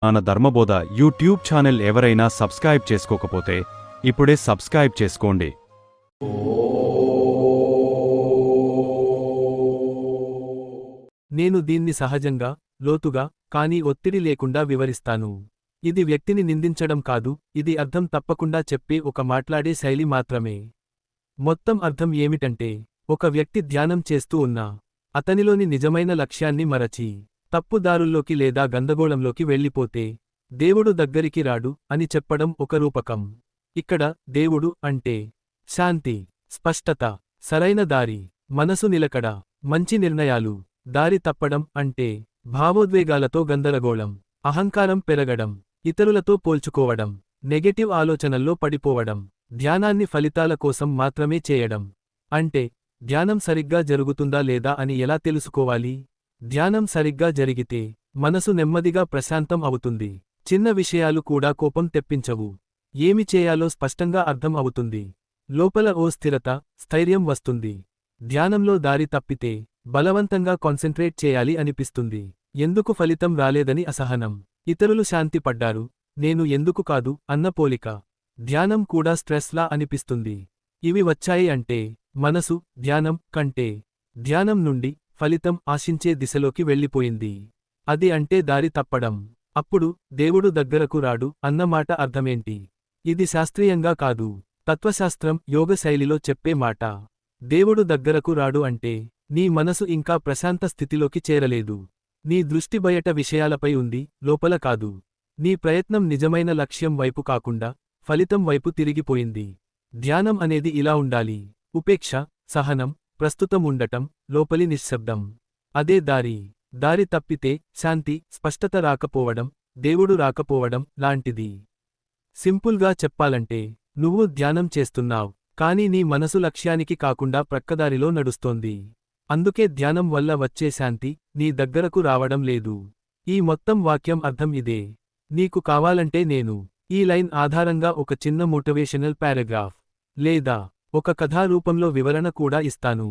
మన ధర్మబోధ YouTube channel ఎవరైనా subscribe చేసుకోకపోతే ఇప్పుడే సబ్స్క్రైబ్ చేసుకోండి. నేను దీన్ని సహజంగా, లోతుగా, కానీ ఒత్తిడి లేకుండా వివరిస్తాను. ఇది వ్యక్తిని నిందించడం కాదు, ఇది అర్థం తప్పకుండా చెప్పే ఒక మాట్లాడే శైలి మాత్రమే. మొత్తం అర్థం ఏమిటంటే, ఒక వ్యక్తి ధ్యానం చేస్తూ ఉన్నా, అతనిలోని నిజమైన లక్ష్యాన్ని మరచి, తప్పుదారుల్లోకి లేదా గందగోళంలోకి వెళ్ళిపోతే, దేవుడు దగ్గరికి రాడు అని చెప్పడం ఒక రూపకం. ఇక్కడ దేవుడు అంటే శాంతి, స్పష్టత, సరైన దారి, మనసు నిలకడ, మంచి నిర్ణయాలు. దారి తప్పడం అంటే భావోద్వేగాలతో గందరగోళం, అహంకారం పెరగడం, ఇతరులతో పోల్చుకోవడం, నెగెటివ్ ఆలోచనల్లో పడిపోవడం, ధ్యానాన్ని ఫలితాల కోసం మాత్రమే చేయడం. అంటే ధ్యానం సరిగ్గా జరుగుతుందా లేదా అని ఎలా తెలుసుకోవాలి? ధ్యానం సరిగ్గా జరిగితే మనసు నెమ్మదిగా ప్రశాంతం అవుతుంది. చిన్న విషయాలు కూడా కోపం తెప్పించవు. ఏమి చేయాలో స్పష్టంగా అర్థం అవుతుంది. లోపల ఓ స్థిరత, స్థైర్యం వస్తుంది. ధ్యానంలో దారి తప్పితే బలవంతంగా కాన్సంట్రేట్ చేయాలి అనిపిస్తుంది. ఎందుకు ఫలితం రాలేదని అసహనం, ఇతరులు శాంతి పడ్డారు, నేను ఎందుకు కాదు అన్న పోలిక. ధ్యానం కూడా స్ట్రెస్లా అనిపిస్తుంది. ఇవి వచ్చాయి అంటే మనసు ధ్యానం కంటే, ధ్యానం నుండి ఫలితం ఆశించే దిశలోకి వెళ్ళిపోయింది. అది అంటే దారి తప్పడం. అప్పుడు దేవుడు దగ్గరకు రాడు అన్నమాట అర్థమేంటి? ఇది శాస్త్రీయంగా కాదు, తత్వశాస్త్రం, యోగ శైలిలో చెప్పే మాట. దేవుడు దగ్గరకు రాడు అంటే నీ మనసు ఇంకా ప్రశాంత స్థితిలోకి చేరలేదు. నీ దృష్టి బయట విషయాలపై ఉంది, లోపల కాదు. నీ ప్రయత్నం నిజమైన లక్ష్యం వైపు కాకుండా ఫలితం వైపు తిరిగిపోయింది. ధ్యానం అనేది ఇలా ఉండాలి: ఉపేక్ష, సహనం, ప్రస్తుతం ఉండటం, లోపలి నిశ్శబ్దం. అదే దారి. దారి తప్పితే శాంతి, స్పష్టత రాకపోవడం, దేవుడు రాకపోవడం లాంటిది. సింపుల్గా చెప్పాలంటే, నువ్వు ధ్యానం చేస్తున్నావ్, కానీ నీ మనసు లక్ష్యానికి కాకుండా ప్రక్కదారిలో నడుస్తోంది. అందుకే ధ్యానం వల్ల వచ్చే శాంతి నీ దగ్గరకు రావడం లేదు. ఈ మొత్తం వాక్యం అర్థం ఇదే. నీకు కావాలంటే నేను ఈ లైన్ ఆధారంగా ఒక చిన్న మోటివేషనల్ పారాగ్రాఫ్ లేదా ఒక కథా రూపంలో వివరణ కూడా ఇస్తాను.